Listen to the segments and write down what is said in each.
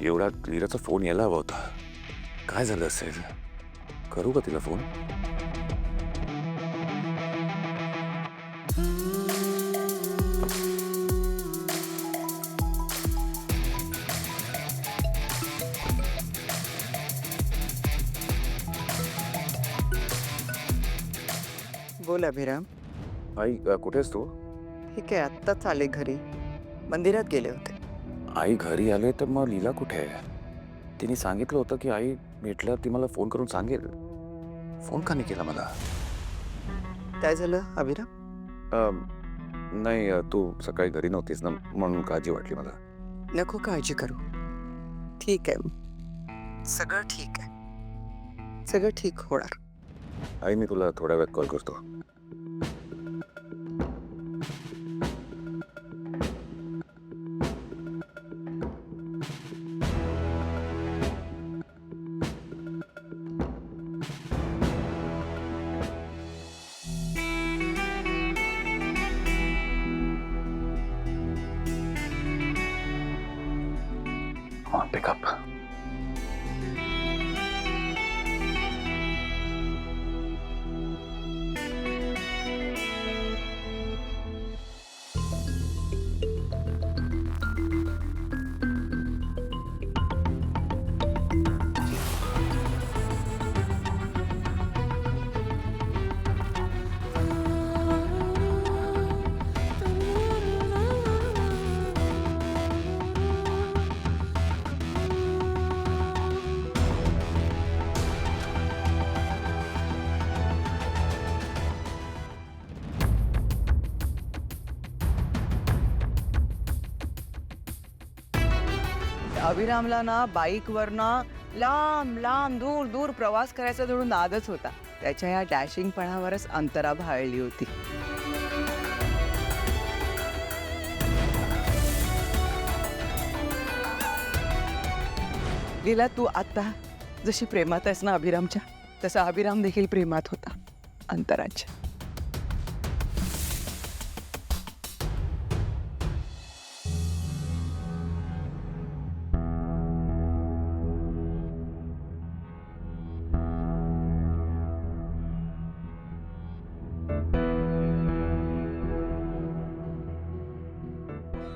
एवढा लीराचा फोन यायला हवा होता. काय झालं असेल? करू का तिला फोन? बोल अभिराम. आई कुठे आहेस तू? ठीक आहे, आत्ताच आले घरी. मंदिरात गेले होते. आई घरी आले तर मग लीला कुठे आहे? तिने सांगितलं होतं की आई भेटल्यावर ती मला फोन करून सांगेल. फोन का नाही केला मला? काय झालं अभिराम? नाही तू सकाळी घरी नव्हतीस ना म्हणून काळजी वाटली मला. नको काळजी करू. ठीक आहे, सगळं ठीक आहे. सगळं ठीक होणार. आई मी तुला थोड्या वेळात कॉल करतो. Pick up. अभिरामला ना बाईकवर ना लांब लांब दूर दूर प्रवास करायचा जणू नादच होता. त्याच्या या डॅशिंगपणावरच अंतरा भाळली होती. लीला, तू आता जशी प्रेमात आहेस ना अभिरामच्या, तसा अभिराम देखील प्रेमात होता अंतराच्या.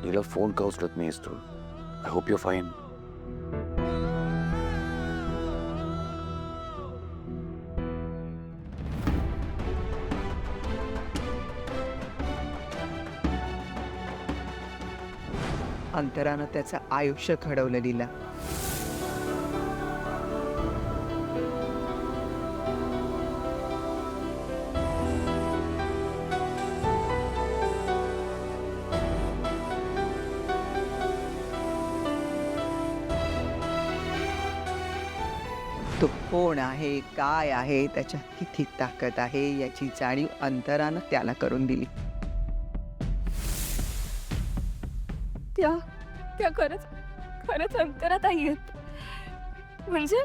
लीला फोन का उचलत नाहीस तू? I hope you fine. अंतरानं त्याचं आयुष्य घडवलं लीला. तो कोण आहे, काय आहे, त्याच्यात किती ताकद आहे याची जाणीव अंतरानं त्याला करून दिली. त्या खरंच खरंच अंतरात आहेत. म्हणजे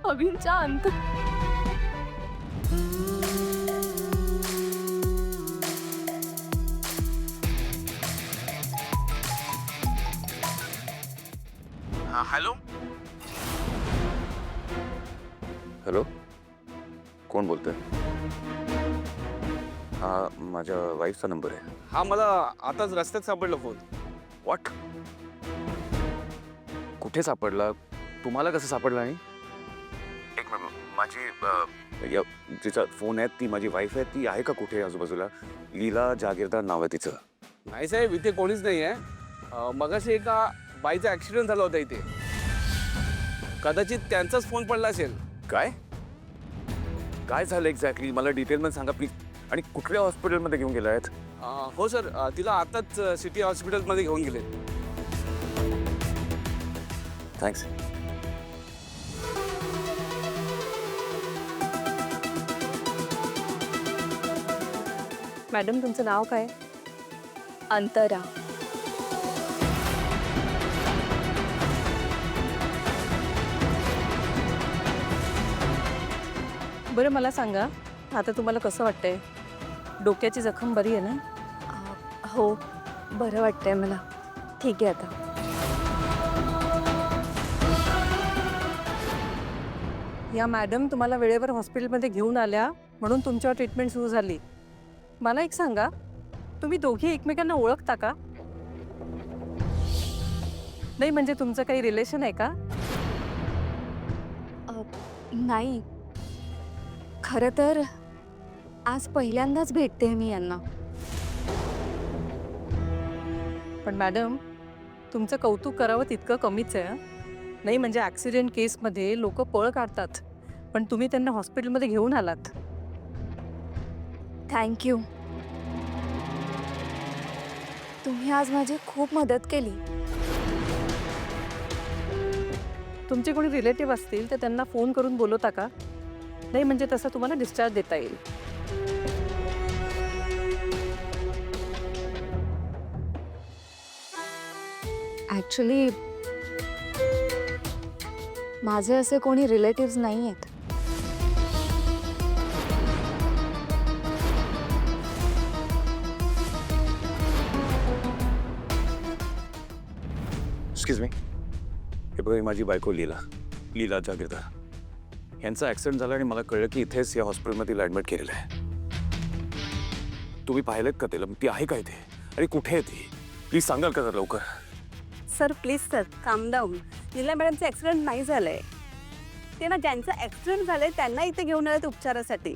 अभिंच्या अंत. हॅलो हॅलो, कोण बोलतोय? हा माझ्या वाईफचा नंबर आहे. हा मला आताच रस्त्यात सापडला फोन. व्हॉट? कुठे सापडला? तुम्हाला कसं सापडला? नाही एक मिनिट, माझी जिचा फोन आहे ती माझी वाईफ आहे. ती आहे का कुठे आजूबाजूला? लीला जागीरदार नाव आहे तिचं. नाही साहेब, इथे कोणीच नाही आहे. मगाशी एका बाईचा ॲक्सिडेंट झाला होता इथे. कदाचित त्यांचाच फोन पडला असेल. काय काय झालं एक्झॅक्टली? मला डिटेलमध्ये सांगा प्लीज. आणि कुठल्या हॉस्पिटलमध्ये घेऊन गेला आहेत? हो सर, तिला आताच सिटी हॉस्पिटलमध्ये घेऊन गेले. थँक्स. मॅडम, तुमचं नाव काय? अंतरा. बरं मला सांगा, आता तुम्हाला कसं वाटतंय? डोक्याची जखम बरी आहे ना? हो, बरं वाटतंय मला. ठीक आहे आता. या मॅडम तुम्हाला वेळेवर हॉस्पिटलमध्ये घेऊन आल्या म्हणून तुमच्यावर ट्रीटमेंट सुरू झाली. मला एक सांगा, तुम्ही दोघी एकमेकांना ओळखता का? नाही म्हणजे तुमचं काही रिलेशन आहे का? नाही, खरं तर आज पहिल्यांदाच भेटते मी यांना. पण मॅडम, तुमचं कौतुक करावं तितकं कमीच आहे हं. नाही म्हणजे ॲक्सिडेंट केसमध्ये लोक पळ काढतात, पण तुम्ही त्यांना हॉस्पिटलमध्ये घेऊन आलात. थँक्यू. तुम्ही आज माझी खूप मदत केली. तुमचे कोणी रिलेटिव्ह असतील तर त्यांना फोन करून बोलवता का? नाही म्हणजे तसं तुम्हाला डिस्चार्ज देता येईल. ॲक्च्युली माझे असे कोणी रिलेटिव्स नाही आहेत. एक्सक्यूज मी, हे बघा, ही माझी बायको लीला जागीरदार. यांचा ॲक्सिडेंट झाला आणि मला कळलं की इथेच या हॉस्पिटलमध्ये तिला ॲडमिट केलेलं आहे. तुम्ही पाहिलेत का तिला? ती आहे का इथे? आणि कुठे आहे ती? प्लीज सांगाल का जरा लवकर? सर प्लीज सर, काम डाऊन. लीला मॅडमचं ॲक्सिडेंट नाही झालंय. ते ना ज्यांचं ॲक्सिडेंट झालंय त्यांना इथे घेऊन आलेत उपचारासाठी.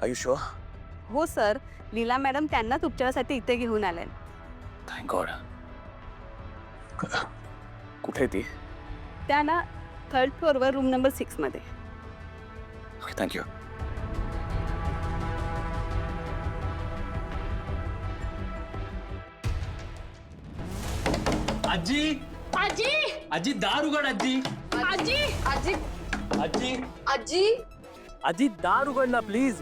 आयुष्य, हो सर, लीला मॅडम त्यांनाच उपचारासाठी इथे घेऊन आल्या. Thank God. कुठे आहे ती? त्या ना 3rd फ्लोअरवर रूम नंबर 6 मध्ये. Okay, thank you. आजी आजी आजी दार उघड आजी आजी आजी आजी आजी आजी दार उघड ना प्लीज.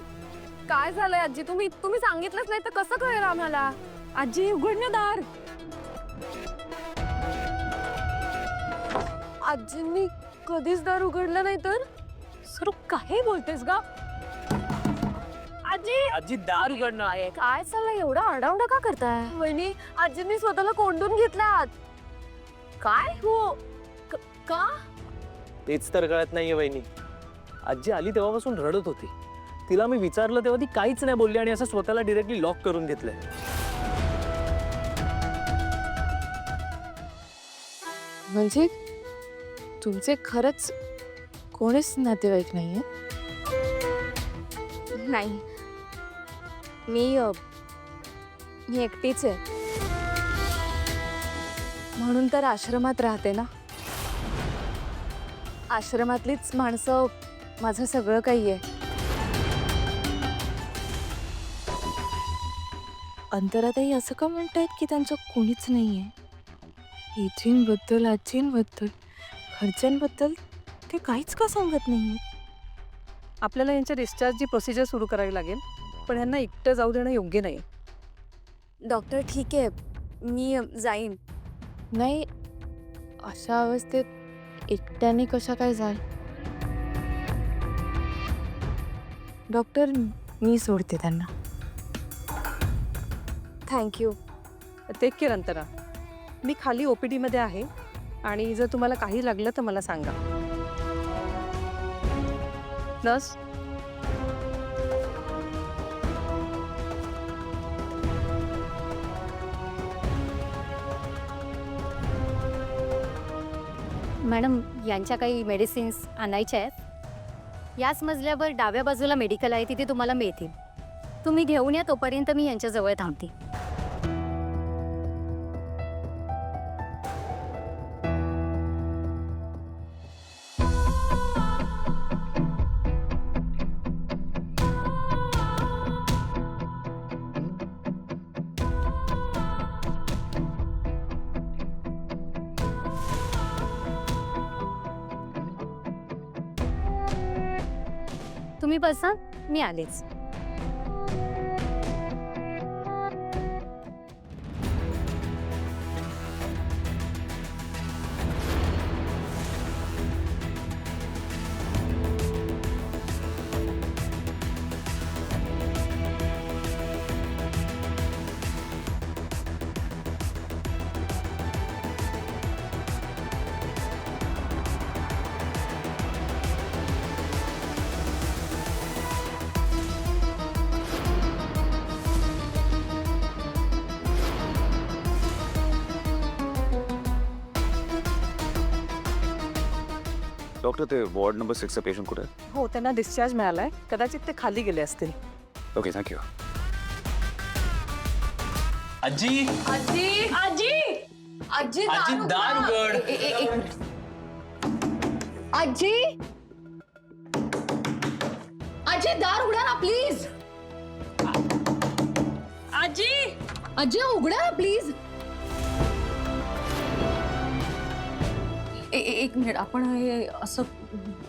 काय झालंय आजी? तुम्ही सांगितलंच नाही तर कसं कळेल आम्हाला? आजी उघड ना दार. आजींनी कधीच दार उघडलं नाही तर? सर काय बोलतेस गा? आजी आजी दार उघड ना. काय चाललंय? एवढा आरडाओरडा का करताय? वहिनी, आजींनी स्वतःला कोंडून घेतल्यात. काय हो? का? तेच तर कळत नाहीये वहिनी. आजी आली तेव्हापासून रडत होती. तिला मी विचारलं तेव्हा ती काहीच नाही बोलली आणि असं स्वतःला डिरेक्टली लॉक करून घेतलंय. म्हणजे तुमचे खरंच कोणीच नातेवाईक नाहीये? नाही, मी एकटीच आहे. म्हणून तर आश्रमात राहते ना. आश्रमातलीच माणसं माझं सगळं काही आहे. अंतराताई असं का म्हणतायत की त्यांचं कोणीच नाहीये? इथींबद्दल, आजींबद्दल, घरच्यांबद्दल ते काहीच का सांगत नाहीये? आपल्याला यांच्या डिस्चार्जची प्रोसिजर सुरू करावी लागेल, पण यांना एकटं जाऊ देणं योग्य नाही. डॉक्टर ठीक आहे, मी जाईन. नाही, अशा अवस्थेत एकट्याने कशा काय जाल? डॉक्टर, मी सोडते त्यांना. थँक्यू. टेक केअर अंतरा. मी खाली OPD मध्ये आहे आणि जर तुम्हाला काही लागलं तर मला सांगा. नर्स, मॅडम, यांच्या काही मेडिसिन्स आणायच्या आहेत. याच मजल्यावर डाव्या बाजूला मेडिकल आहे, तिथे तुम्हाला मिळतील. तुम्ही घेऊन या, तोपर्यंत मी यांच्याजवळ थांबते. तुम्ही बसा, मी आलेच. डॉक्टर ते वॉर्ड नंबर 6चं पेशंट कुठे आहे? हो त्यांना डिस्चार्ज मिळालाय, कदाचित ते खाली गेले असतील. Okay thank you. आजी आजी आजी आजी आजी दार उघड. आजी आजी दार उघडा ना प्लीज. आजी आजी उघडा ना प्लीज. एक मिनिट, आपण हे असं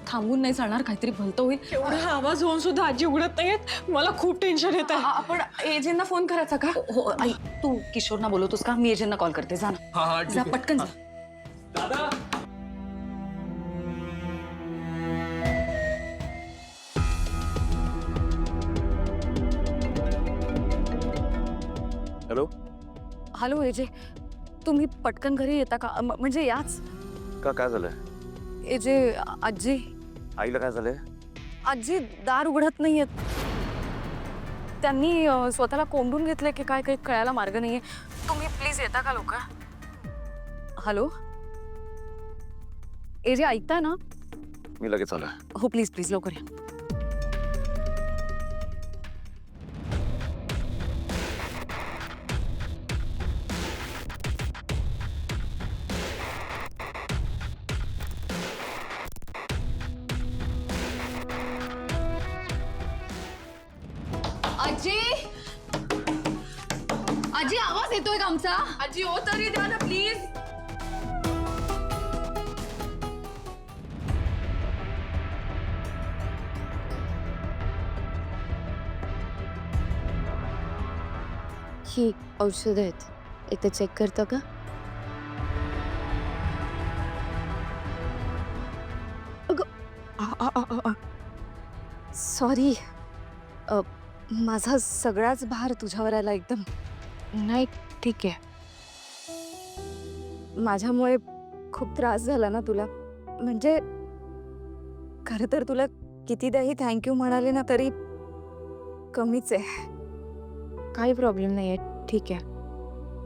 थांबून नाही चालणार, काहीतरी भलतं होईल. एवढा आवाज होऊन सुद्धा आजी उघडत नाहीयेत. मला खूप टेन्शन येत आहे. आपण एजंटना फोन करायचा का? हो आई, तू किशोरना बोलवतोस का? मी एजंटना कॉल करते. जा ना, हा जा पटकन जा. दादा हॅलो. हॅलो एजे, तुम्ही पटकन घरी येता का? म्हणजे याच. का काय झालंय? एजे आजी आईला काय झालंय? आजी दार उघडत नाहीयेत. त्यांनी स्वतःला कोंडून घेतलंय की काय, काही कळायला मार्ग नाहीये. तुम्ही प्लीज येता का लोक? हॅलो एजे, ऐकताय ना? मी लगेच आलोय. हो प्लीज प्लीज लवकर या. आजी आजी, आवाज येतोय का आमचा? आजी ओ तरी द्या ना प्लीज. ही औषध आहेत, एकदा चेक करता का? सॉरी, माझा सगळाच भार तुझ्यावर आला एकदम. नाही ठीक आहे. माझ्यामुळे खूप त्रास झाला ना तुला. म्हणजे खरं तर तुला कितीदाही थँक्यू म्हणाले ना तरी कमीच आहे. काही प्रॉब्लेम नाही आहे, ठीक आहे.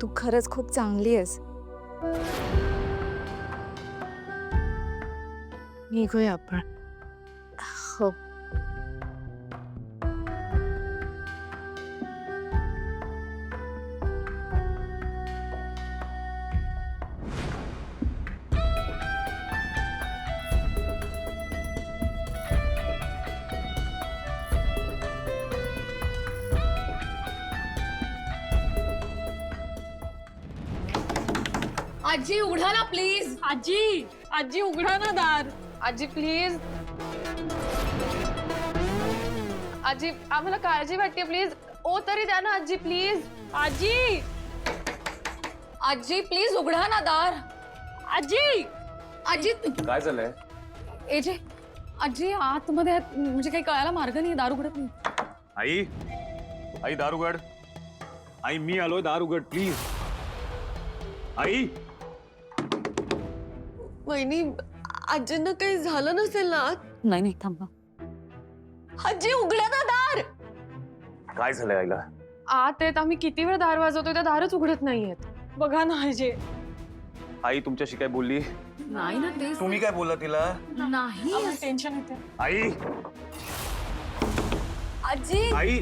तू खरंच खूप चांगली आहेस. निघूया आपण. हो. आजी उघडा ना प्लीज. आजी आजी उघडा ना दार. आजी प्लीज. आजी आम्हाला काळजी वाटते, प्लीज ओ तरी द्या ना आजी प्लीज. आजी आजी प्लीज उघडा ना दार. आजी आजी काय झालंय? एजे, आजी आतमध्ये आहेत, म्हणजे काही कळायला मार्ग नाही, दार उघडत नाही. आई आई दार उघड. आई मी आलोय, दार उघड प्लीज. आई वहिनी, आजींना काही झालं नसेल ना? नाही नाही, थांबा. आजी उघडा ना दार. काय झालंय आईला? आत येत आम्ही किती वेळ दार वाजवतोय, त्या दारच उघडत नाहीयेत. बघा ना आजी. आई तुमच्याशी काय बोलली? नाही ना ते. तुम्ही काय बोलला तिला? नाही. टेन्शन येते. आई आजी आई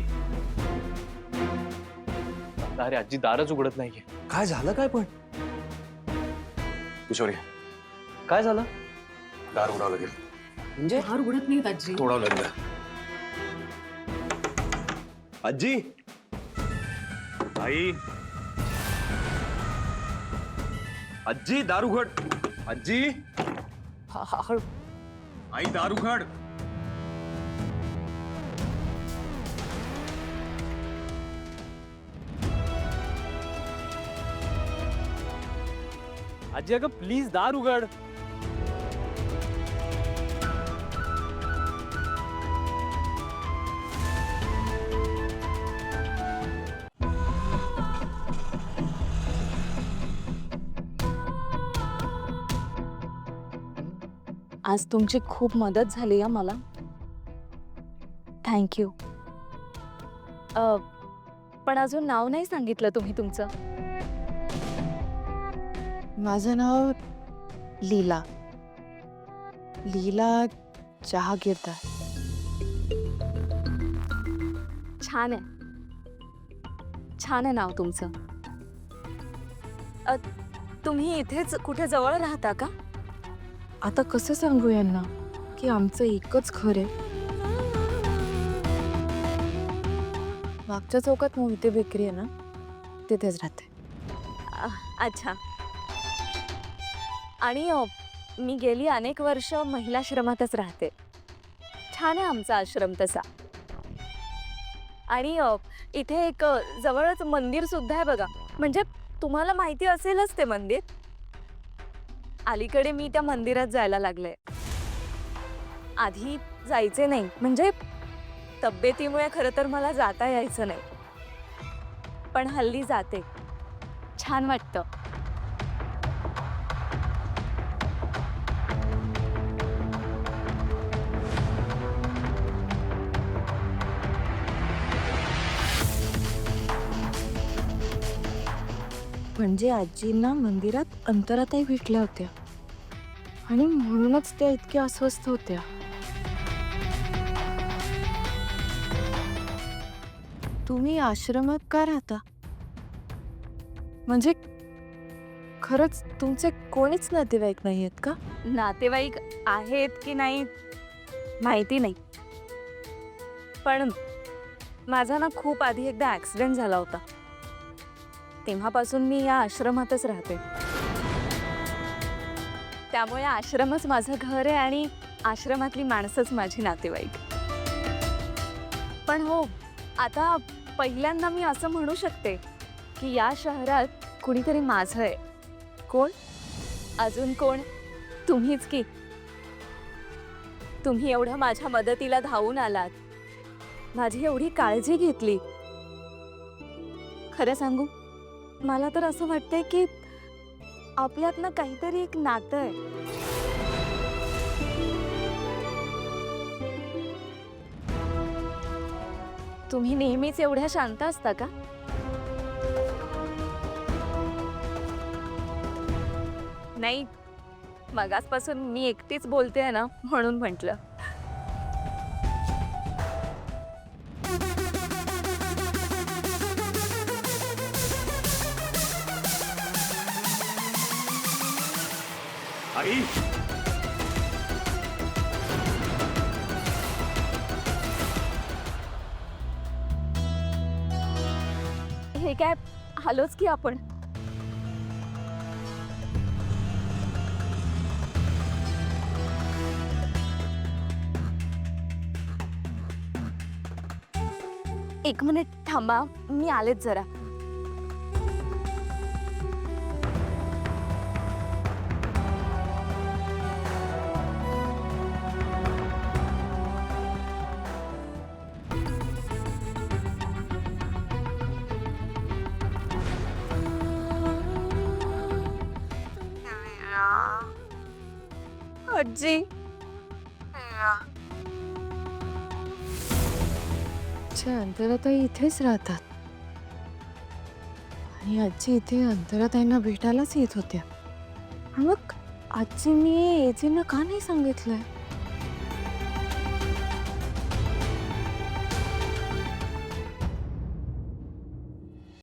अरे आजी दारच उघडत नाहीये. काय झालं काय पण? किशोरी काय झालं? दार उघडावं लागेल. म्हणजे दार उघडत नाहीत आजी. तोडावं लागेल. आजी आई आजी दार उघड. आजी आई दार उघड. आजी अगं प्लीज दार उघड. आज तुमची खूप मदत झाली आहे मला. थँक्यू. पण अजून नाव नाही सांगितलं तुम्ही तुमचं. माझं नाव लीला. लीला जहागीरदार. छान आहे. छान आहे नाव तुमचं. तुम्ही इथेच कुठे जवळ राहता का? आता कसं सांगू यांना की आमचं एकच घर आहे. मागच्या चौकात मोहिते बेकरी आहे ना, तिथेच राहते. अच्छा. आणि मी गेली अनेक वर्ष महिलाश्रमातच राहते. छान आहे आमचा आश्रम तसा. आणि इथे एक जवळच मंदिर सुद्धा आहे बघा. म्हणजे तुम्हाला माहिती असेलच ते मंदिर. अलीकडे मी त्या मंदिरात जायला लागले. आधी जायचे नाही, म्हणजे तब्येतीमुळे खरं तर मला जाता यायचं नाही, पण हल्ली जाते. छान वाटतं. म्हणजे आजींना मंदिरात अंतराताई भेटल्या होत्या आणि म्हणूनच त्या इतक्या अस्वस्थ होत्या. तुम्ही आश्रमात का राहता? म्हणजे खरंच तुमचे कोणीच नातेवाईक नाही आहेत का? नातेवाईक आहेत की नाही माहिती नाही, पण माझा ना खूप आधी एकदा ॲक्सिडेंट झाला होता. तेव्हापासून मी या आश्रमातच राहते. त्यामुळे आश्रमच माझं घर आहे आणि आश्रमातली माणसंच माझी नातेवाईक. पण हो, आता पहिल्यांदा मी असं म्हणू शकते की या शहरात कुणीतरी माझं आहे. कोण? अजून कोण? तुम्हीच की. तुम्ही एवढं माझ्या मदतीला धावून आलात, माझी एवढी काळजी घेतली. खरं सांगू, मला तर असं वाटतंय की आपल्यातनं काहीतरी एक नातं आहे. तुम्ही नेहमीच एवढ्या शांत असता का? नाही, मगासपासून मी एकटीच बोलते ना, म्हणून म्हटलं. आई, हे काय, आलोच की आपण. एक मिनिट थांबा, मी आलेच जरा. आजी, अंतराताई इथेच राहतात आणि आजी इथे अंतराताईंना भेटायलाच येत होत्या. मग आजींनी एजींना का नाही सांगितलंय?